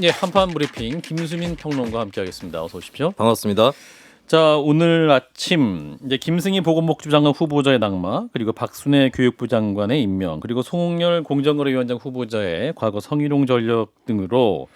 예, 한판 브리핑 김수민 평론가 함께하겠습니다. 어서 오십시오. 반갑습니다. 자, 오늘 아침 이제 김승희 보건복지부 장관 후보자의 낙마, 그리고 박순애 교육부 장관의 임명, 그리고 송영열 공정거래위원장 후보자의 과거 성희롱 전력 등으로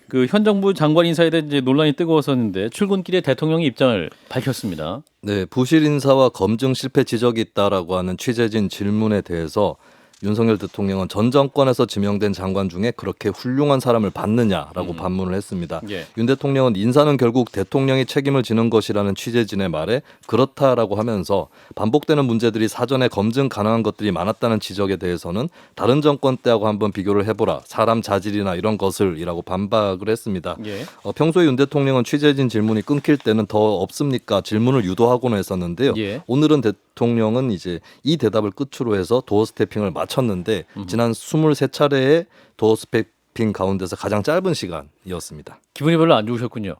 그 현 정부 장관 인사에 대한 이제 논란이 뜨거웠었는데 출근길에 대통령이 입장을 밝혔습니다. 네, 부실 인사와 검증 실패 지적이 있다라고 하는 취재진 질문에 대해서 윤석열 대통령은 전 정권에서 지명된 장관 중에 그렇게 훌륭한 사람을 봤느냐라고 반문을 했습니다. 예. 윤 대통령은 인사는 결국 대통령이 책임을 지는 것이라는 취재진의 말에 그렇다라고 하면서 반복되는 문제들이 사전에 검증 가능한 것들이 많았다는 지적에 대해서는 다른 정권 때하고 한번 비교를 해보라. 사람 자질이나 이런 것을이라고 반박을 했습니다. 예. 평소에 윤 대통령은 취재진 질문이 끊길 때는 더 없습니까? 질문을 유도하고는 했었는데요. 예. 오늘은 대통령은 이제 이 대답을 끝으로 해서 도어 스태핑을 마쳤는데 지난 23차례의 도어 스태핑 가운데서 가장 짧은 시간이었습니다. 기분이 별로 안 좋으셨군요.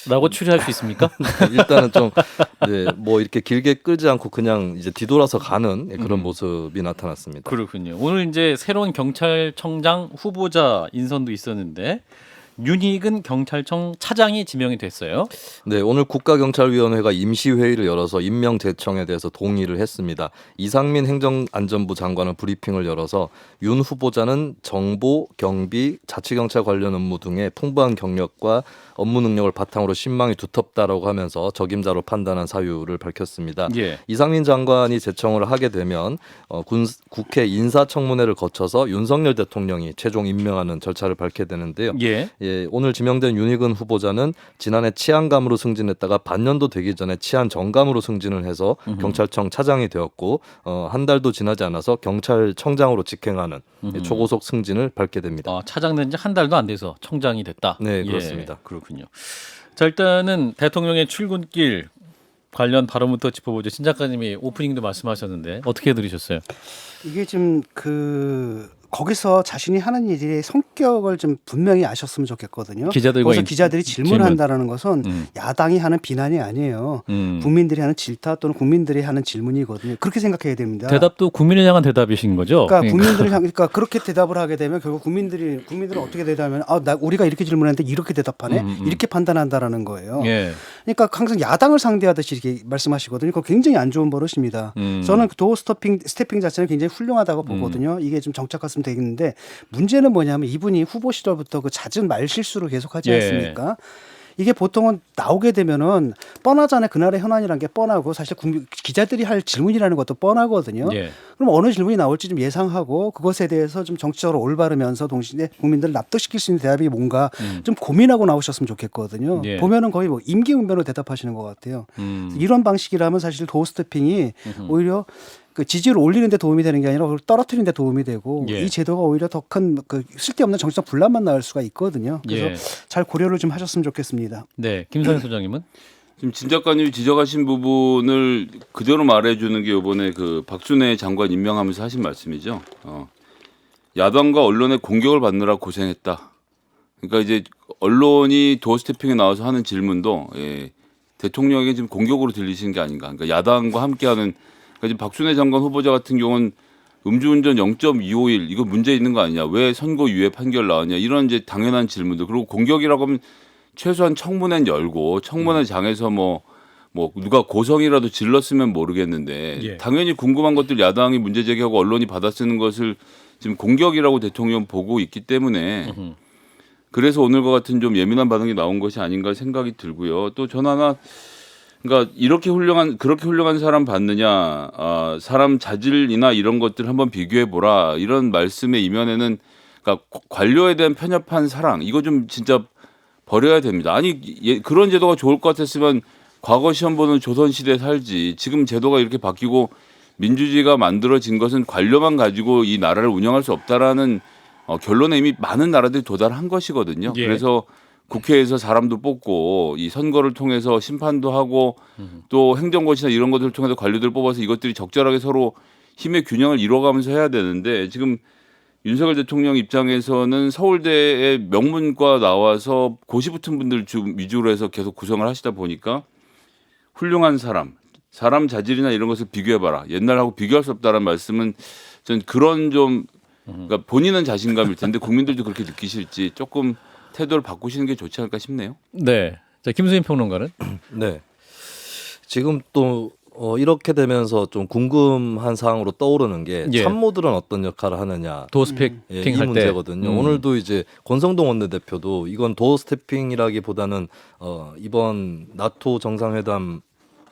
라고 추리할 수 있습니까? 일단은 좀 뭐 이렇게 길게 끌지 않고 그냥 이제 뒤돌아서 가는 그런 모습이 나타났습니다. 그렇군요. 오늘 이제 새로운 경찰청장 후보자 인선도 있었는데 윤익은 경찰청 차장이 지명이 됐어요. 네, 오늘 국가경찰위원회가 임시회의를 열어서 임명 제청에 대해서 동의를 했습니다. 이상민 행정안전부 장관은 브리핑을 열어서 윤 후보자는 정보, 경비, 자치경찰 관련 업무 등의 풍부한 경력과 업무 능력을 바탕으로 신망이 두텁다라고 하면서 적임자로 판단한 사유를 밝혔습니다. 예. 이상민 장관이 제청을 하게 되면 국회 인사청문회를 거쳐서 윤석열 대통령이 최종 임명하는 절차를 밟게 되는데요. 예. 오늘 지명된 윤익은 후보자는 지난해 치안감으로 승진했다가 반년도 되기 전에 치안 정감으로 승진을 해서 경찰청 차장이 되었고 한 달도 지나지 않아서 경찰청장으로 직행하는 초고속 승진을 밟게 됩니다. 차장 된 지 한 달도 안 돼서 청장이 됐다. 네, 그렇습니다. 그렇군요. 자, 일단은 대통령의 출근길 관련 발언부터 짚어보죠. 신 작가님이 오프닝도 말씀하셨는데 어떻게 들으셨어요? 이게 좀 거기서 자신이 하는 일의 성격을 좀 분명히 아셨으면 좋겠거든요. 기자들과 거기서 기자들이 질문한다는 것은 음. 야당이 하는 비난이 아니에요. 국민들이 하는 질타 또는 국민들이 하는 질문이거든요. 그렇게 생각해야 됩니다. 대답도 국민을 향한 대답이신 거죠? 그러니까 국민들을 그러니까 그렇게 대답을 하게 되면 결국 국민들은 어떻게 대답하면 우리가 이렇게 질문했는데 이렇게 대답하네 이렇게 판단한다라는 거예요. 예. 그러니까 항상 야당을 상대하듯이 이렇게 말씀하시거든요. 그거 굉장히 안 좋은 버릇입니다. 저는 그 도어 스태핑 자체는 굉장히 훌륭하다고 보거든요. 이게 좀 정착했으면 되겠는데 문제는 뭐냐면 이분이 후보 시절부터 그 잦은 말 실수를 계속하지 예. 않습니까? 이게 보통은 나오게 되면은 뻔하잖아요. 그날의 현안이라는 게 뻔하고 사실 기자들이 할 질문이라는 것도 뻔하거든요. 예. 그럼 어느 질문이 나올지 좀 예상하고 그것에 대해서 좀 정치적으로 올바르면서 동시에 국민들을 납득시킬 수 있는 대답이 뭔가 좀 고민하고 나오셨으면 좋겠거든요. 예. 보면은 거의 뭐 임기응변으로 대답하시는 것 같아요. 이런 방식이라면 사실 도어 스태핑이 오히려 그 지지율을 올리는 데 도움이 되는 게 아니라 떨어뜨리는 데 도움이 되고 예. 이 제도가 오히려 더 큰 그 쓸데없는 정치적 분란만 낳을 수가 있거든요. 그래서 예. 잘 고려를 좀 하셨으면 좋겠습니다. 네, 김상현 소장님은? 지금 진 작가님이 지적하신 부분을 그대로 말해주는 게 이번에 그 박순애 장관 임명하면서 하신 말씀이죠. 야당과 언론의 공격을 받느라 고생했다. 그러니까 이제 언론이 도어 스태핑에 나와서 하는 질문도 대통령에게 지금 공격으로 들리시는 게 아닌가. 그러니까 야당과 함께하는 그러니까 지금 박순애 장관 후보자 같은 경우는 음주운전 0.251 이거 문제 있는 거 아니냐? 왜 선고 유예 판결 나왔냐? 이런 이제 당연한 질문들. 그리고 공격이라고 하면 최소한 청문회는 열고 청문회장에서 뭐 누가 고성이라도 질렀으면 모르겠는데 예. 당연히 궁금한 것들 야당이 문제 제기하고 언론이 받아쓰는 것을 지금 공격이라고 대통령 보고 있기 때문에 그래서 오늘과 같은 좀 예민한 반응이 나온 것이 아닌가 생각이 들고요. 또 전 하나 그러니까 그렇게 훌륭한 사람 봤느냐, 사람 자질이나 이런 것들 한번 비교해 보라 이런 말씀의 이면에는 그러니까 관료에 대한 편협한 사랑 이거 좀 진짜 버려야 됩니다. 아니 그런 제도가 좋을 것 같았으면 과거 시험 보는 조선 시대에 살지. 지금 제도가 이렇게 바뀌고 민주주의가 만들어진 것은 관료만 가지고 이 나라를 운영할 수 없다라는 결론에 이미 많은 나라들이 도달한 것이거든요. 예. 그래서 국회에서 사람도 뽑고 이 선거를 통해서 심판도 하고 또 행정고시나 이런 것들을 통해서 관료들 뽑아서 이것들이 적절하게 서로 힘의 균형을 이뤄가면서 해야 되는데 지금 윤석열 대통령 입장에서는 서울대의 명문과 나와서 고시 붙은 분들 위주로 해서 계속 구성을 하시다 보니까 훌륭한 사람 자질이나 이런 것을 비교해봐라. 옛날하고 비교할 수 없다는 말씀은 전 그런 좀 그러니까 본인은 자신감일 텐데 국민들도 그렇게 느끼실지 조금 태도를 바꾸시는 게 좋지 않을까 싶네요. 네. 자, 김수인 평론가는? 네. 지금 또 이렇게 되면서 좀 궁금한 사항으로 떠오르는 게 예. 참모들은 어떤 역할을 하느냐. 도어 스태핑 이 할 때. 문제거든요. 오늘도 이제 권성동 원내대표도 이건 도어 스태핑이라기보다는 이번 나토 정상회담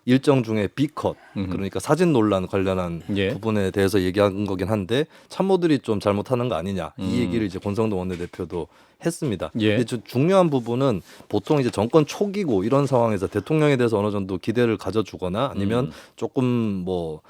일정 중에 B컷 그러니까 사진 논란 관련한 예. 부분에 대해서 얘기한 거긴 한데 참모들이 좀 잘못하는 거 아니냐 이 얘기를 이제 권성동 원내대표도 했습니다. 예. 근데 중요한 부분은 보통 이제 정권 초기고 이런 상황에서 대통령에 대해서 어느 정도 기대를 가져주거나 아니면 조금 뭐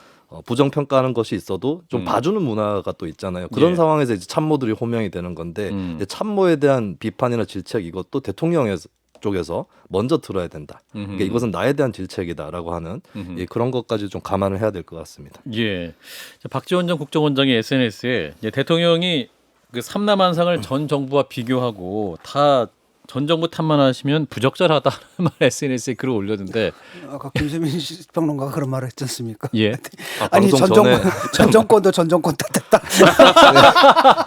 부정평가하는 것이 있어도 좀 봐주는 문화가 또 있잖아요. 그런 예. 상황에서 이제 참모들이 호명이 되는 건데 이제 참모에 대한 비판이나 질책 이것도 대통령의 쪽에서 먼저 들어야 된다. 그러니까 이것은 나에 대한 질책이다라고 하는 예, 그런 것까지 좀 감안을 해야 될 것 같습니다. 예. 자, 박지원 전 국정원장의 SNS에 대통령이 그 삼남한상을 전 정부와 비교하고 다 전 정부 탓만 하시면 부적절하다는 말 SNS에 글을 올렸는데 아까 김세민 평론가가 그런 말을 했지 않습니까? 예. 아니 방송 전 전에 정권도 전 정권 탓했다.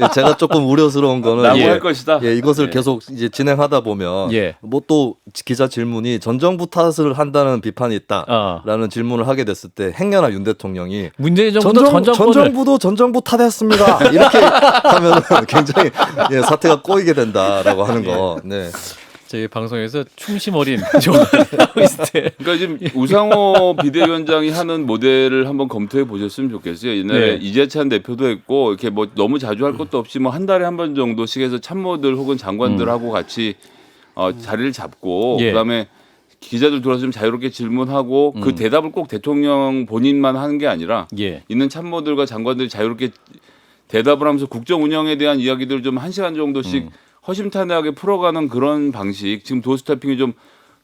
예, 제가 조금 우려스러운 거는 나무할 것이다. 예, 이것을 예. 계속 이제 진행하다 보면 예. 뭐 또 기자 질문이 전 정부 탓을 한다는 비판이 있다라는 질문을 하게 됐을 때 행여나 윤 대통령이 문재인 정부도 전 정권을 정부도 전 정부 탓했습니다. 이렇게 하면 굉장히 예, 사태가 꼬이게 된다라고 하는 거. 네. 저희 방송에서 충심 어린 조언을 하고 있을 때 그러니까 지금 우상호 비대위원장이 하는 모델을 한번 검토해 보셨으면 좋겠어요. 옛날에 네. 이재찬 대표도 했고 이렇게 뭐 너무 자주 할 것도 없이 뭐 한 달에 한 번 정도씩 해서 참모들 혹은 장관들하고 같이 자리를 잡고 예. 그다음에 기자들 들어서 좀 자유롭게 질문하고 그 대답을 꼭 대통령 본인만 하는 게 아니라 예. 있는 참모들과 장관들이 자유롭게 대답을 하면서 국정 운영에 대한 이야기들을 좀 1시간 정도씩 허심탄회하게 풀어가는 그런 방식. 지금 도스태핑이 좀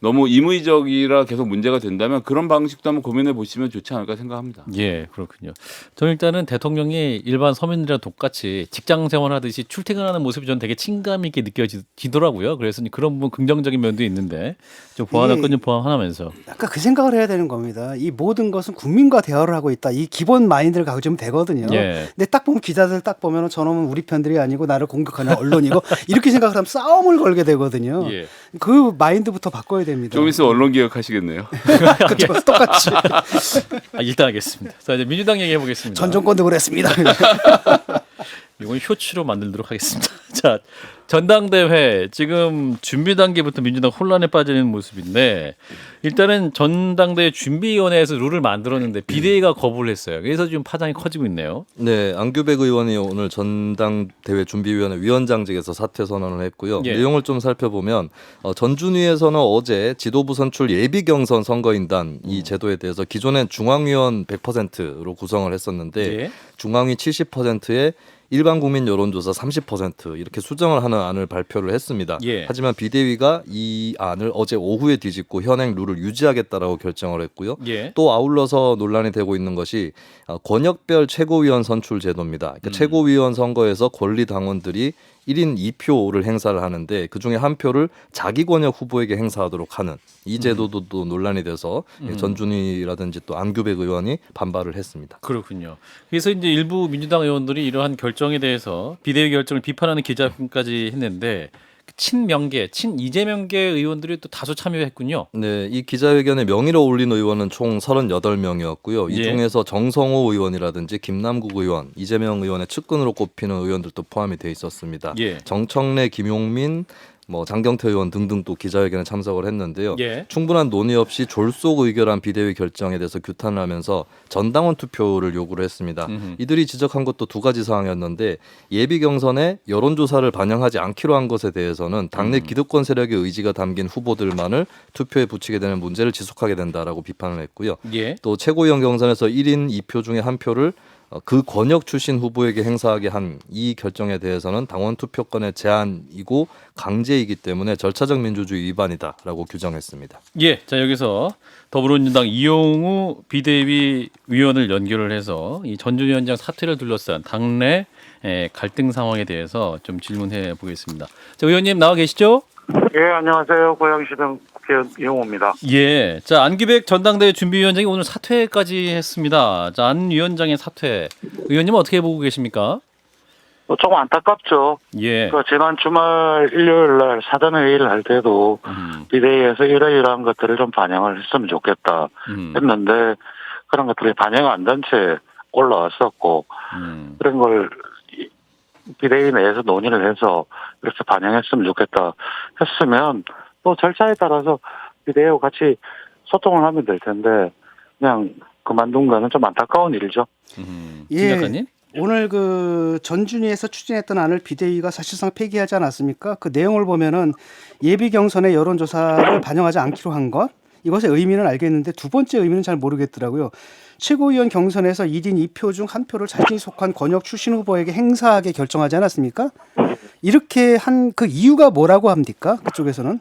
너무 임의적이라 계속 문제가 된다면 그런 방식도 한번 고민해 보시면 좋지 않을까 생각합니다. 예, 그렇군요. 저는 일단은 대통령이 일반 서민들이랑 똑같이 직장 생활하듯이 출퇴근하는 모습이 저는 되게 친감 있게 느껴지더라고요. 그래서 그런 부분 긍정적인 면도 있는데 좀 보완할 건 좀 보완하면서. 약간 그 생각을 해야 되는 겁니다. 이 모든 것은 국민과 대화를 하고 있다. 이 기본 마인드를 가지면 되거든요. 예. 근데 딱 보면 기자들 딱 보면 저놈은 우리 편들이 아니고 나를 공격하는 언론이고 이렇게 생각을 하면 싸움을 걸게 되거든요. 예. 그 마인드부터 바꿔야 됩니다. 좀 있으면 언론 개혁하시겠네요. 그렇죠. 똑같이 일단 하겠습니다. 자, 이제 민주당 얘기해 보겠습니다. 전 정권도 그랬습니다. 이건 쇼츠로 만들도록 하겠습니다. 자, 전당대회 지금 준비 단계부터 민주당 혼란에 빠지는 모습인데 일단은 전당대회 준비위원회에서 룰을 만들었는데 비대위가 거부를 했어요. 그래서 지금 파장이 커지고 있네요. 네, 안규백 의원이 오늘 전당대회 준비위원회 위원장직에서 사퇴 선언을 했고요. 예. 내용을 좀 살펴보면 전준위에서는 어제 지도부 선출 예비경선 선거인단 이 제도에 대해서 기존엔 중앙위원 100%로 구성을 했었는데 예. 중앙위 70%에 일반 국민 여론조사 30% 이렇게 수정을 하는 안을 발표를 했습니다. 예. 하지만 비대위가 이 안을 어제 오후에 뒤집고 현행 룰을 유지하겠다라고 결정을 했고요. 예. 또 아울러서 논란이 되고 있는 것이 권역별 최고위원 선출 제도입니다. 그러니까 최고위원 선거에서 권리 당원들이 1인 2표를 행사를 하는데 그중에 한 표를 자기 권역 후보에게 행사하도록 하는 이 제도도 또 논란이 돼서 전준희라든지 또 안규백 의원이 반발을 했습니다. 그렇군요. 그래서 이제 일부 민주당 의원들이 이러한 결정에 대해서 비대위 결정을 비판하는 기자회견까지 했는데 친명계, 친이재명계 의원들이 또 다수 참여했군요. 네, 이 기자회견에 명의를 올린 의원은 총 38명이었고요. 이 예. 중에서 정성호 의원이라든지 김남국 의원, 이재명 의원의 측근으로 꼽히는 의원들도 포함이 돼 있었습니다. 예. 정청래, 김용민, 뭐 장경태 의원 등등 또 기자회견에 참석을 했는데요. 예. 충분한 논의 없이 졸속 의결한 비대위 결정에 대해서 규탄을 하면서 전당원 투표를 요구를 했습니다. 이들이 지적한 것도 두 가지 사항이었는데 예비 경선에 여론조사를 반영하지 않기로 한 것에 대해서는 당내 기득권 세력의 의지가 담긴 후보들만을 투표에 붙이게 되는 문제를 지속하게 된다라고 비판을 했고요. 예. 또 최고위원 경선에서 1인 2표 중에 한 표를 그 권역 출신 후보에게 행사하게 한 이 결정에 대해서는 당원 투표권의 제한이고 강제이기 때문에 절차적 민주주의 위반이다라고 규정했습니다. 예. 자, 여기서 더불어민주당 이용우 비대위 위원을 연결을 해서 이 전준 위원장 사퇴를 둘러싼 당내 갈등 상황에 대해서 좀 질문해 보겠습니다. 자, 의원님 나와 계시죠? 예, 안녕하세요. 고양시당 국회의원 이용호입니다. 예. 자, 안규백 전당대회 준비위원장이 오늘 사퇴까지 했습니다. 자, 안 위원장의 사퇴. 의원님 어떻게 보고 계십니까? 조금 안타깝죠. 예. 그 지난 주말 일요일 날 사전 회의를 할 때도 비대위에서 이러이러한 것들을 좀 반영을 했으면 좋겠다 했는데 그런 것들이 반영 안 된 채 올라왔었고 그런 걸 비대위 내에서 논의를 해서 이렇게 반영했으면 좋겠다 했으면 또 절차에 따라서 비대위와 같이 소통을 하면 될 텐데 그냥 그만둔 거는 좀 안타까운 일이죠. 진 작가님? 오늘 그 전준위에서 추진했던 안을 비대위가 사실상 폐기하지 않았습니까? 그 내용을 보면은 예비 경선의 여론조사를 반영하지 않기로 한 것, 이것의 의미는 알겠는데 두 번째 의미는 잘 모르겠더라고요. 최고위원 경선에서 1인 2표 중 한 표를 자신이 속한 권역 출신 후보에게 행사하게 결정하지 않았습니까? 이렇게 한 그 이유가 뭐라고 합니까? 그쪽에서는?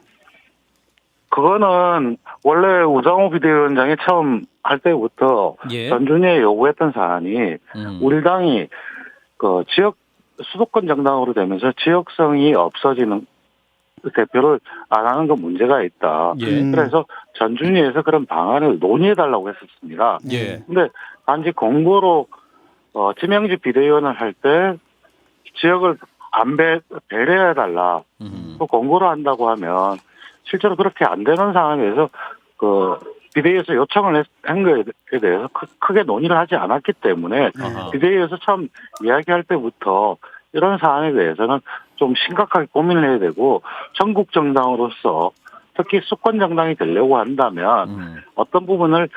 그거는 원래 우상호 비대위원장이 처음 할 때부터 예. 전준위에 요구했던 사안이 우리 당이 그 지역 수도권 정당으로 되면서 지역성이 없어지는 대표를 안 하는 건 문제가 있다. 예. 그래서 전준위에서 그런 방안을 논의해달라고 했었습니다. 예. 근데 단지 공고로 지명직 비대위원을 할 때 지역을 안 배려해달라. 또 공고로 한다고 하면 실제로 그렇게 안 되는 상황에서 그 비대위에서 요청을 한 거에 대해서 크게 논의를 하지 않았기 때문에 아하. 비대위에서 처음 이야기할 때부터 이런 사안에 대해서는 좀 심각하게 고민을 해야 되고 전국 정당으로서 특히 수권 정당이 되려고 한다면 어떤 부분을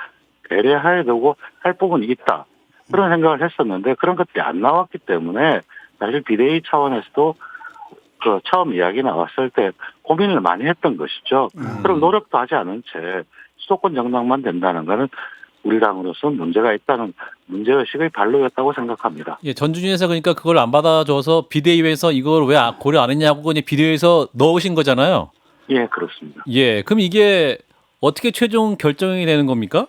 배려해야 되고 할 부분이 있다. 그런 생각을 했었는데 그런 것들이 안 나왔기 때문에 사실 비대위 차원에서도 그 처음 이야기 나왔을 때 고민을 많이 했던 것이죠. 그럼 노력도 하지 않은 채 수도권 정당만 된다는 것은 우리 당으로서 문제가 있다는 문제의식의 발로였다고 생각합니다. 예, 전준위에서 그러니까 그걸 안 받아줘서 비대위에서 이걸 왜 고려 안 했냐고 그냥 비대위에서 넣으신 거잖아요. 예, 그렇습니다. 예, 그럼 이게 어떻게 최종 결정이 되는 겁니까?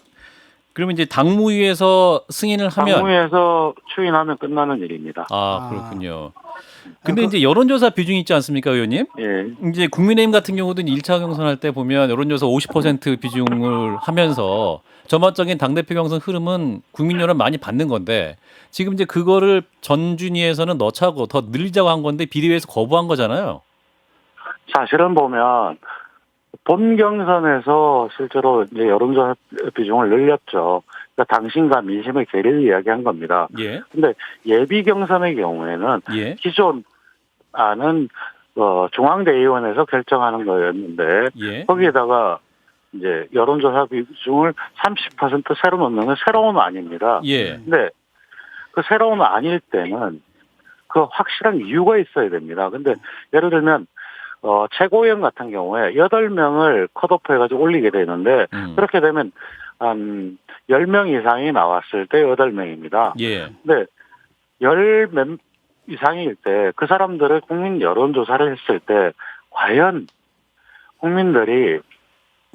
그러면 이제 당무위에서 승인을 하면 당무에서 추인하면 끝나는 일입니다. 그렇군요. 근데 이제 여론조사 비중이 있지 않습니까, 의원님? 예. 이제 국민의힘 같은 경우도 1차 경선할 때 보면 여론조사 50% 비중을 하면서 전반적인 당대표 경선 흐름은 국민 여론 많이 받는 건데 지금 이제 그거를 전준위에서는 넣자고 더 늘리자고 한 건데 비대위에서 거부한 거잖아요. 사실은 보면 본 경선에서 실제로 이제 여론조사 비중을 늘렸죠. 그러니까 당신과 민심의 괴리를 이야기한 겁니다. 예. 근데 예비 경선의 경우에는 예. 기존 안은 중앙대의원에서 결정하는 거였는데 예. 거기에다가 이제 여론조사 비중을 30% 새로 넣는 건 새로운 안입니다. 예. 근데 그 새로운 안일 때는 그 확실한 이유가 있어야 됩니다. 근데 예를 들면 최고위원 같은 경우에 8명을 컷오프 해가지고 올리게 되는데 그렇게 되면 한 10명 이상이 나왔을 때 8명입니다. 예. 근데 10몇 이상일 때 그 사람들을 국민 여론조사를 했을 때 과연 국민들이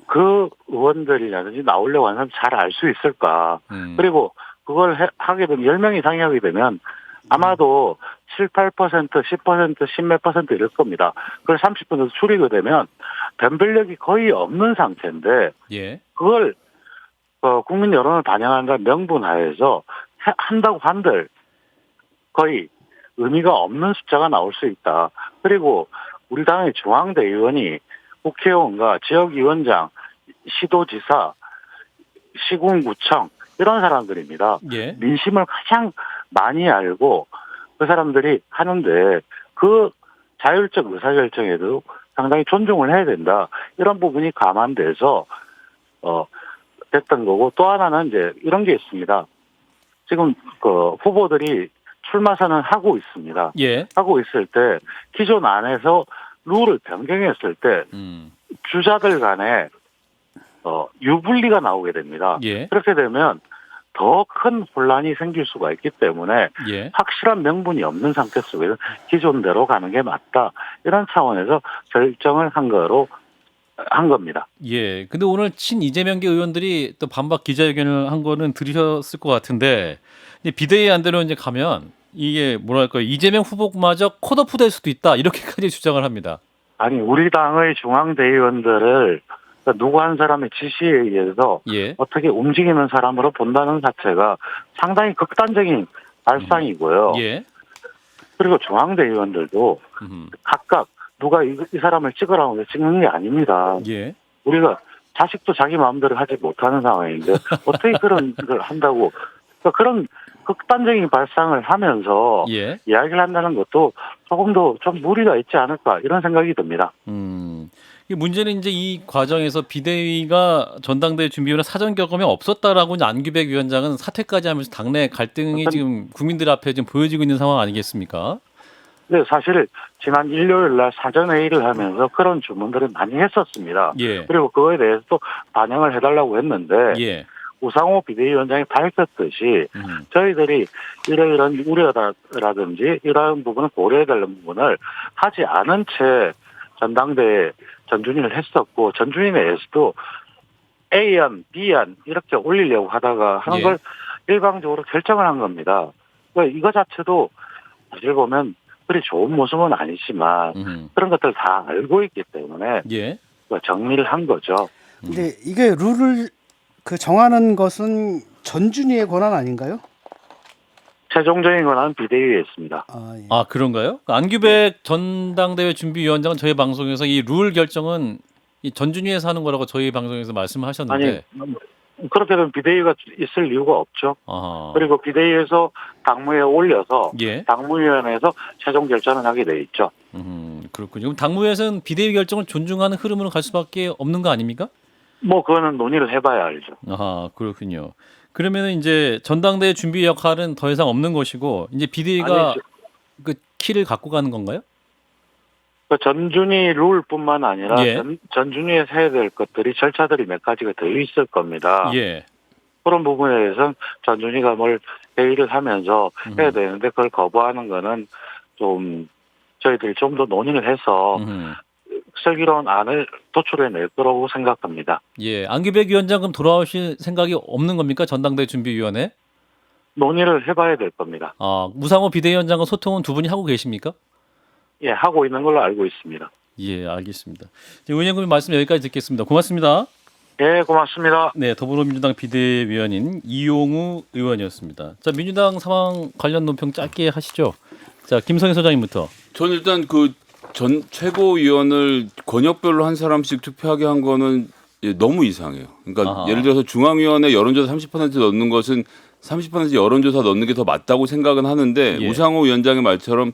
그 의원들이라든지 나오려고 하는 사람 잘 알 수 있을까. 그리고 그걸 하게 되면 10명 이상이 하게 되면 아마도 7, 8%, 10%, 10몇 % 이럴 겁니다. 그걸 30% 줄이게 되면 변별력이 거의 없는 상태인데 예. 그걸 국민 여론을 반영한다는 명분하에서 한다고 한들 거의 의미가 없는 숫자가 나올 수 있다. 그리고 우리 당의 중앙대의원이 국회의원과 지역위원장, 시도지사, 시군구청 이런 사람들입니다. 예. 민심을 가장 많이 알고 그 사람들이 하는데 그 자율적 의사결정에도 상당히 존중을 해야 된다. 이런 부분이 감안돼서 됐던 거고 또 하나는 이제 이런 게 있습니다. 지금 그 후보들이 출마 선언을 하고 있습니다. 예. 하고 있을 때 기존 안에서 룰을 변경했을 때 주자들 간에 유불리가 나오게 됩니다. 예. 그렇게 되면 더 큰 혼란이 생길 수가 있기 때문에 예. 확실한 명분이 없는 상태 속에서 기존대로 가는 게 맞다. 이런 차원에서 결정을 한 겁니다. 예. 근데 오늘 이재명계 의원들이 또 반박 기자회견을 한 거는 들으셨을 것 같은데 이제 비대위 안대로 이제 가면 이게 뭐랄까 이재명 후보마저 컷오프 될 수도 있다 이렇게까지 주장을 합니다. 아니 우리 당의 중앙대의원들을 누구 한 사람의 지시에 의해서 예. 어떻게 움직이는 사람으로 본다는 자체가 상당히 극단적인 발상이고요. 예. 그리고 중앙대 의원들도 각각 누가 이 사람을 찍으라고 해서 찍는 게 아닙니다. 예. 우리가 자식도 자기 마음대로 하지 못하는 상황인데 어떻게 그런 걸 한다고 그러니까 그런 극단적인 발상을 하면서 예. 이야기를 한다는 것도 조금 더 좀 무리가 있지 않을까 이런 생각이 듭니다. 이 문제는 이제 이 과정에서 비대위가 전당대회 준비위원회 사전 경험이 없었다라고 이제 안규백 위원장은 사퇴까지 하면서 당내 갈등이 지금 국민들 앞에 지금 보여지고 있는 상황 아니겠습니까? 네, 사실 지난 일요일 날 사전 회의를 하면서 그런 주문들을 많이 했었습니다. 예. 그리고 그거에 대해서 또 반영을 해달라고 했는데 예. 우상호 비대위원장이 밝혔듯이 저희들이 이러이런 우려라든지 이러한 부분을 고려해달라는 부분을 하지 않은 채 전당대회 전준위를 했었고 전준위 내에서도 A안, B안 이렇게 올리려고 하다가 하는 예. 걸 일방적으로 결정을 한 겁니다. 그러니까 이거 자체도 사실 보면 그리 좋은 모습은 아니지만 그런 것들 다 알고 있기 때문에 예. 정리를 한 거죠. 근데 이게 룰을 그 정하는 것은 전준위의 권한 아닌가요? 최종적인 권한은 비대위에 있습니다. 아, 예. 아 그런가요? 안규백 전당대회 준비위원장은 저희 방송에서 이 룰 결정은 이 전준위에서 하는 거라고 저희 방송에서 말씀하셨는데. 아니 그렇게 되면 비대위가 있을 이유가 없죠. 아하. 그리고 비대위에서 당무에 올려서 예. 당무위원회에서 최종 결정을 하게 돼 있죠. 그렇군요. 그럼 당무에서는 비대위 결정을 존중하는 흐름으로 갈 수밖에 없는 거 아닙니까? 뭐 그거는 논의를 해봐야 알죠. 아하, 그렇군요. 그러면 이제 전당대회 준비 역할은 더 이상 없는 것이고 이제 비대위가 아니죠. 그 키를 갖고 가는 건가요? 그 전준위 룰뿐만 아니라 예. 전준위에서 해야 될 것들이 절차들이 몇 가지가 더 있을 겁니다. 예. 그런 부분에 대해서는 전준위가 뭘 회의를 하면서 해야 되는데 그걸 거부하는 거는 좀 저희들이 좀 더 논의를 해서 슬기로운 안을 도출해낼 거라고 생각합니다. 예. 안규백 위원장 그럼 돌아오실 생각이 없는 겁니까? 전당대회 준비위원회? 논의를 해봐야 될 겁니다. 아, 우상호 비대위원장과 소통은 두 분이 하고 계십니까? 예, 하고 있는 걸로 알고 있습니다. 예, 알겠습니다. 의원님 말씀 여기까지 듣겠습니다. 고맙습니다. 예, 고맙습니다. 네, 더불어민주당 비대위원인 이용우 의원이었습니다. 자, 민주당 상황 관련 논평 짧게 하시죠. 자, 김성희 소장님부터. 저는 일단 그 전 최고위원을 권역별로 한 사람씩 투표하게 한 거는 너무 이상해요. 그러니까 아하. 예를 들어서 중앙위원회 여론조사 30% 넣는 것은 30% 여론조사 넣는 게 더 맞다고 생각은 하는데 예. 우상호 위원장의 말처럼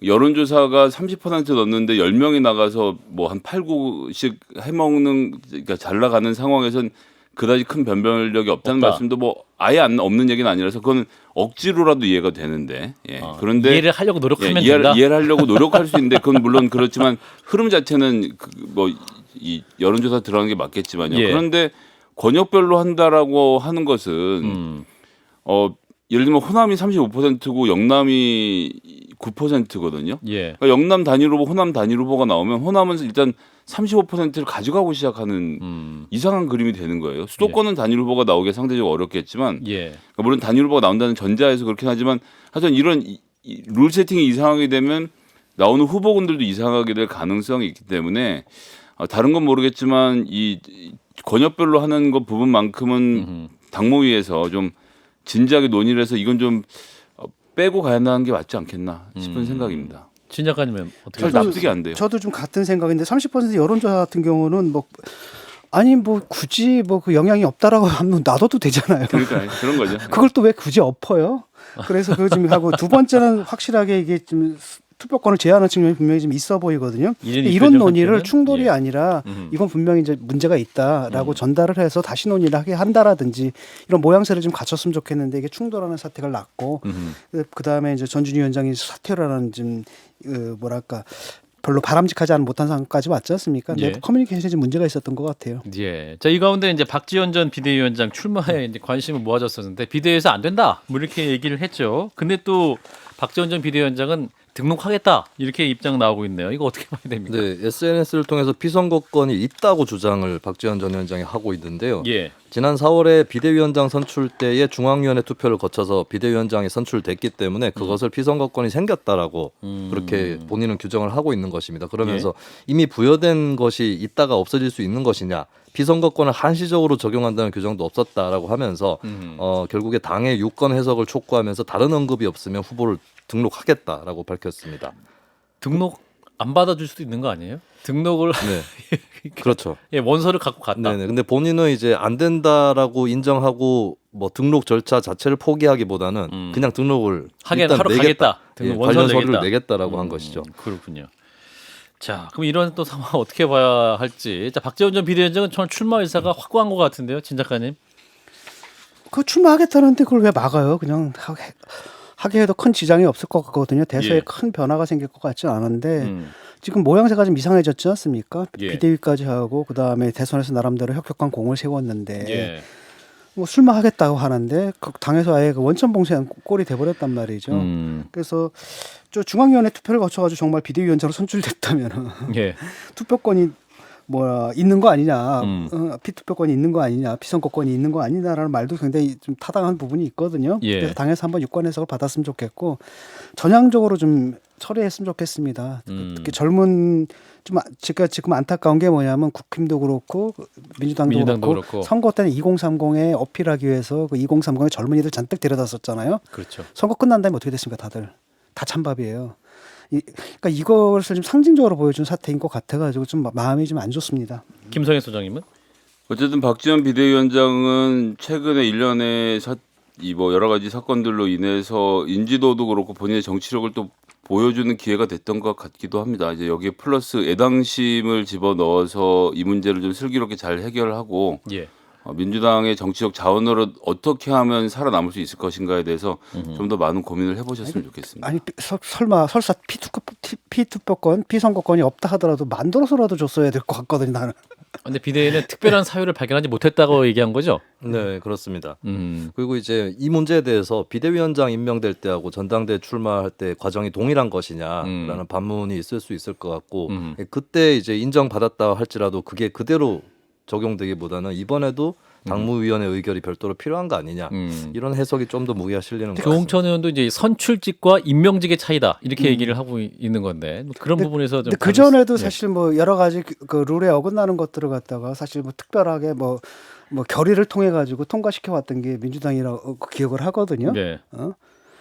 여론조사가 30% 넣는데 10명이 나가서 뭐 한 8, 9씩 해먹는 그러니까 잘 나가는 상황에선 그다지 큰 변별력이 없다는 없다. 말씀도 뭐 아예 없는 얘기는 아니라서 그건 억지로라도 이해가 되는데 예. 그런데 이해를 하려고 노력하면 예, 된다. 이해를 하려고 노력할 수 있는데 그건 물론 그렇지만 흐름 자체는 뭐 이 여론조사 들어가는 게 맞겠지만요. 예. 그런데 권역별로 한다라고 하는 것은 예를 들면 호남이 35%고 영남이 9%거든요. 예. 그러니까 영남 단일 후보, 호남 단일 후보가 나오면 호남은 일단 35%를 가져가고 시작하는 이상한 그림이 되는 거예요. 수도권은 단일 후보가 나오기 상대적으로 어렵겠지만 예. 그러니까 물론 단일 후보가 나온다는 전제하에서 그렇긴 하지만 하여튼 이런 룰 세팅이 이상하게 되면 나오는 후보군들도 이상하게 될 가능성이 있기 때문에 다른 건 모르겠지만 이 권역별로 하는 것 부분만큼은 당무위에서 좀 진지하게 논의를 해서 이건 좀 빼고 가야 하는 게 맞지 않겠나 싶은 생각입니다. 진 작가님은 어떻게 잘 생각하세요? 납득이 안 돼요. 저도 좀 같은 생각인데 30% 여론조사 같은 경우는 뭐 아니 뭐 굳이 뭐 그 영향이 없다라고 하면 놔둬도 되잖아요. 그러니까 그런 거죠. 그걸 또 왜 굳이 엎어요? 그래서 그거 지금 하고 두 번째는 확실하게 이게 좀 투표권을 제한하는 측면이 분명히 좀 있어 보이거든요. 이런 이런 입법적 논의를 한편은? 충돌이 예. 아니라 이건 분명히 이제 문제가 있다라고 전달을 해서 다시 논의를 하게 한다라든지 이런 모양새를 좀 갖췄으면 좋겠는데 이게 충돌하는 사태가 났고 그 다음에 이제 전준희 위원장이 사퇴를 하는 좀 뭐랄까 별로 바람직하지 않은 못한 상황까지 왔지 않습니까? 예. 내부 커뮤니케이션에 좀 문제가 있었던 것 같아요. 예. 자, 이 가운데 이제 박지원 전 비대위원장 출마에 이제 관심을 모아졌었는데 비대위에서 안 된다. 뭐 이렇게 얘기를 했죠. 근데 또 박지원 전 비대위원장은 등록하겠다. 이렇게 입장 나오고 있네요. 이거 어떻게 봐야 됩니까? 네, SNS를 통해서 피선거권이 있다고 주장을 박지원 전 위원장이 하고 있는데요. 예. 지난 4월에 비대위원장 선출 때에 중앙위원회 투표를 거쳐서 비대위원장이 선출됐기 때문에 그것을 피선거권이 생겼다라고 그렇게 본인은 규정을 하고 있는 것입니다. 그러면서 이미 부여된 것이 있다가 없어질 수 있는 것이냐, 피선거권을 한시적으로 적용한다는 규정도 없었다라고 하면서 결국에 당의 유권 해석을 촉구하면서 다른 언급이 없으면 후보를 등록하겠다라고 밝혔습니다. 등록 안 받아줄 수도 있는 거 아니에요? 등록을 네, 그렇죠. 예, 원서를 갖고 갔다. 네네. 근데 본인은 이제 안 된다라고 인정하고 뭐 등록 절차 자체를 포기하기보다는 그냥 등록을 일단 하러 내겠다. 가겠다. 등록 예, 원서를 관련 서류를 내겠다. 내겠다라고 한 것이죠. 그렇군요. 자, 그럼 이런 또 상황 어떻게 봐야 할지. 자, 박재원 전 비대위원장은 저는 출마 의사가 확고한 것 같은데요, 진 작가님. 그 출마하겠다는데 그걸 왜 막아요? 그냥 하게 해도 큰 지장이 없을 것 같거든요. 대세에 예. 큰 변화가 생길 것 같지 않은데 지금 모양새가 좀 이상해졌지 않습니까? 예. 비대위까지 하고 그다음에 대선에서 나름대로 혁혁한 공을 세웠는데 예. 뭐 출마하겠다고 하는데 그 당에서 아예 그 원천봉쇄한 꼴이 돼버렸단 말이죠. 그래서 저 중앙위원회 투표를 거쳐가지고 정말 비대위원장으로 선출됐다면 예. 투표권이 있는 거 아니냐, 피투표권이 있는 거 아니냐, 피선거권이 있는 거 아니냐라는 말도 굉장히 좀 타당한 부분이 있거든요. 예. 그래서 당에서 한번 유권 해석을 받았으면 좋겠고 전향적으로 좀 처리했으면 좋겠습니다. 특히 젊은 지금 안타까운 게 뭐냐면 국힘도 그렇고 민주당도 그렇고 선거 때는 2030에 어필하기 위해서 그 2030에 젊은이들 잔뜩 데려다 썼잖아요. 그렇죠. 선거 끝난 다음에 어떻게 됐습니까, 다들 다 찬밥이에요. 그러니까 이것을 좀 상징적으로 보여준 사태인 것 같아가지고 좀 마음이 좀 안 좋습니다. 김성애 소장님은? 어쨌든 박지원 비대위원장은 최근에 일련의 뭐 여러 가지 사건들로 인해서 인지도도 그렇고 본인의 정치력을 또 보여주는 기회가 됐던 것 같기도 합니다. 이제 여기에 플러스 애당심을 집어넣어서 이 문제를 좀 슬기롭게 잘 해결하고 예. 민주당의 정치적 자원으로 어떻게 하면 살아남을 수 있을 것인가에 대해서 좀 더 많은 고민을 해보셨으면 좋겠습니다. 아니 설사 피투표권, 피선거권이 없다 하더라도 만들어서라도 줬어야 될 것 같거든요, 나는. 근데 비대위는 특별한 사유를 발견하지 못했다고 얘기한 거죠? 네, 그렇습니다. 그리고 이제 이 문제에 대해서 비대위원장 임명될 때하고 전당대회 출마할 때 과정이 동일한 것이냐라는 반문이 있을 수 있을 것 같고 그때 이제 인정받았다 할지라도 그게 그대로 적용되기보다는 이번에도 당무위원회 의결이 별도로 필요한 거 아니냐 이런 해석이 좀 더 무게가 실리는 것 같습니다. 조홍천 의원도 이제 선출직과 임명직의 차이다 이렇게 얘기를 하고 있는 건데 뭐 그런 부분에서 좀. 그 전에도 사실 뭐 여러 가지 그 룰에 어긋나는 것들을 갖다가 사실 뭐 특별하게 뭐 결의를 통해 가지고 통과시켜 왔던 게 민주당이라고 기억을 하거든요. 네.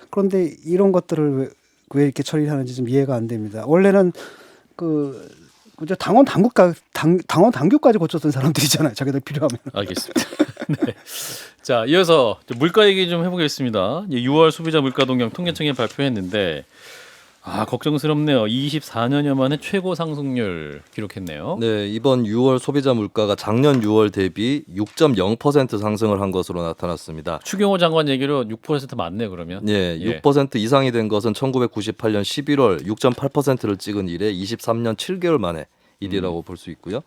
그런데 이런 것들을 왜 이렇게 처리하는지 좀 이해가 안 됩니다. 원래는 당원 당규까지 고쳤던 사람들이잖아요. 자기들 필요하면. 알겠습니다. 네. 자, 이어서 물가 얘기 좀 해보겠습니다. 6월 소비자 물가 동향 통계청이 발표했는데 걱정스럽네요. 24년여 만에 최고 상승률 기록했네요. 네, 이번 6월 소비자 물가가 작년 6월 대비 6.0% 상승을 한 것으로 나타났습니다. 추경호 장관 얘기로 6% 맞네 그러면. 네, 6% 이상이 된 것은 1998년 11월 6.8%를 찍은 이래 23년 7개월 만에 일이라고 볼 수 있고요.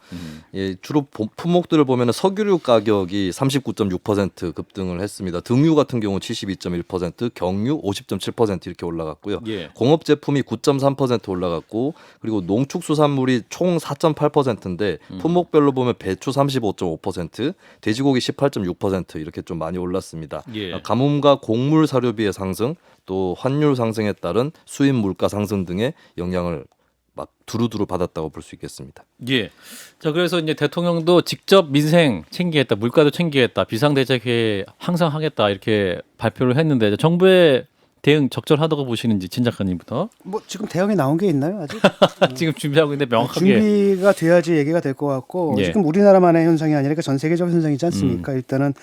예, 주로 품목들을 보면 석유류 가격이 39.6% 급등을 했습니다. 등유 같은 경우 72.1%, 경유 50.7% 이렇게 올라갔고요. 예. 공업 제품이 9.3% 올라갔고 그리고 농축수산물이 총 4.8%인데 품목별로 보면 배추 35.5%, 돼지고기 18.6% 이렇게 좀 많이 올랐습니다. 예. 가뭄과 곡물 사료비의 상승, 또 환율 상승에 따른 수입 물가 상승 등의 영향을 막 두루두루 받았다고 볼 수 있겠습니다. 예. 자, 그래서 이제 대통령도 직접 민생 챙기겠다, 물가도 챙기겠다, 비상대책에 항상 하겠다 이렇게 발표를 했는데 정부의 대응 적절하다고 보시는지 진 작가님부터. 뭐 지금 대응이 나온 게 있나요 아직? 지금 준비하고 있는데 명확하게. 준비가 돼야지 얘기가 될 것 같고 예. 지금 우리나라만의 현상이 아니라 전 세계적 현상이지 않습니까? 일단은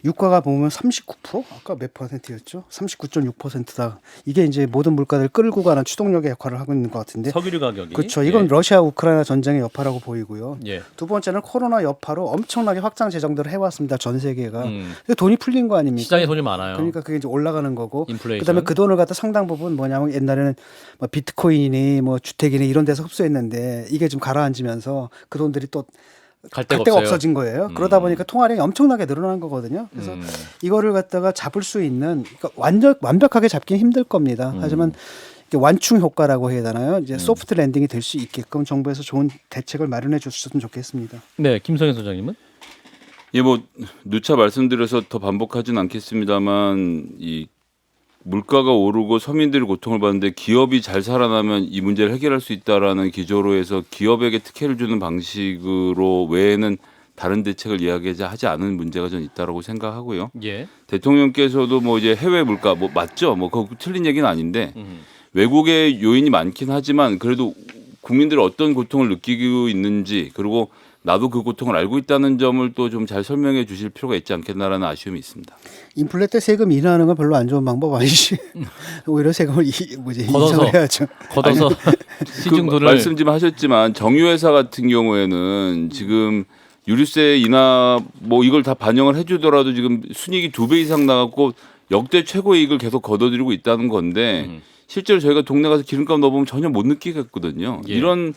유가가 보면 39%? 아까 몇 %였죠? 39.6%다. 이게 이제 모든 물가를 끌고 가는 추동력의 역할을 하고 있는 것 같은데. 석유류 가격이. 그렇죠. 이건 러시아 우크라이나 전쟁의 여파라고 보이고요. 예. 두 번째는 코로나 여파로 엄청나게 확장 재정들을 해왔습니다. 전 세계가. 근데 돈이 풀린 거 아닙니까? 시장에 돈이 많아요. 그러니까 그게 이제 올라가는 거고. 인플레이션. 그다음에 그 돈을 갖다 상당 부분 뭐냐면 옛날에는 뭐 비트코인이니 뭐 주택이니 이런 데서 흡수했는데 이게 좀 가라앉으면서 그 돈들이 또 갈 데가 데가 없어진 거예요. 그러다 보니까 통화량이 엄청나게 늘어난 거거든요. 그래서 이거를 갖다가 잡을 수 있는 그러니까 완벽하게 잡기는 힘들 겁니다. 하지만 이게 완충 효과라고 해야 되나요? 이제 소프트 랜딩이 될 수 있게끔 정부에서 좋은 대책을 마련해 줬으면 좋겠습니다. 네, 김성현 소장님은? 예, 뭐 누차 말씀드려서 더 반복하진 않겠습니다만 이 물가가 오르고 서민들이 고통을 받는데 기업이 잘 살아나면 이 문제를 해결할 수 있다라는 기조로 해서 기업에게 특혜를 주는 방식으로 외에는 다른 대책을 이야기하지 않은 문제가 좀 있다라고 생각하고요. 예. 대통령께서도 뭐 이제 해외 물가 뭐 맞죠? 뭐 그거 틀린 얘기는 아닌데 외국의 요인이 많긴 하지만 그래도 국민들이 어떤 고통을 느끼고 있는지 그리고 나도 그 고통을 알고 있다는 점을 또 좀 잘 설명해 주실 필요가 있지 않겠나라는 아쉬움이 있습니다. 인플레 때 세금 인하하는 건 별로 안 좋은 방법 아니지. 오히려 세금을 걷어서. 인상해야죠. 걷어서 시중도를 말씀 좀 하셨지만 정유회사 같은 경우에는 지금 유류세 인하 뭐 이걸 다 반영을 해주더라도 지금 순이익이 2배 이상 나갔고 역대 최고이익을 계속 거둬들이고 있다는 건데 실제로 저희가 동네 가서 기름값 넣어보면 전혀 못 느끼겠거든요. 예. 이런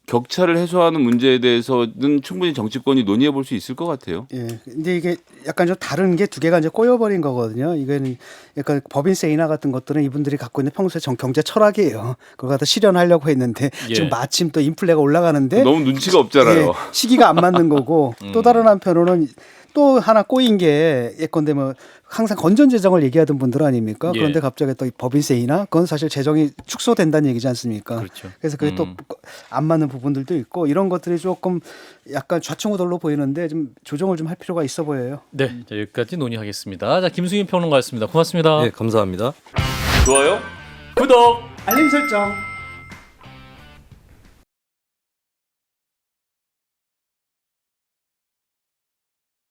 격차를 해소하는 문제에 대해서는 충분히 정치권이 논의해 볼 수 있을 것 같아요. 예. 근데 이게 약간 좀 다른 게 두 개가 이제 꼬여버린 거거든요. 이거는 약간 법인세 인하 같은 것들은 이분들이 갖고 있는 평소의 경제 철학이에요. 그걸 갖다 실현하려고 했는데 예. 지금 마침 또 인플레가 올라가는데 너무 눈치가 없잖아요. 예, 시기가 안 맞는 거고 또 다른 한편으로는 또 하나 꼬인 게 예컨대 뭐 항상 건전 재정을 얘기하던 분들 아닙니까? 예. 그런데 갑자기 또 법인세 인하 그건 사실 재정이 축소된다는 얘기지 않습니까? 그렇죠. 그래서 그게 또 안 맞는 부분들도 있고 이런 것들이 조금 약간 좌충우돌로 보이는데 좀 조정을 좀 할 필요가 있어 보여요. 네, 자, 여기까지 논의하겠습니다. 자, 김승희 평론가였습니다. 고맙습니다. 네, 감사합니다. 좋아요? 구독. 알림 설정.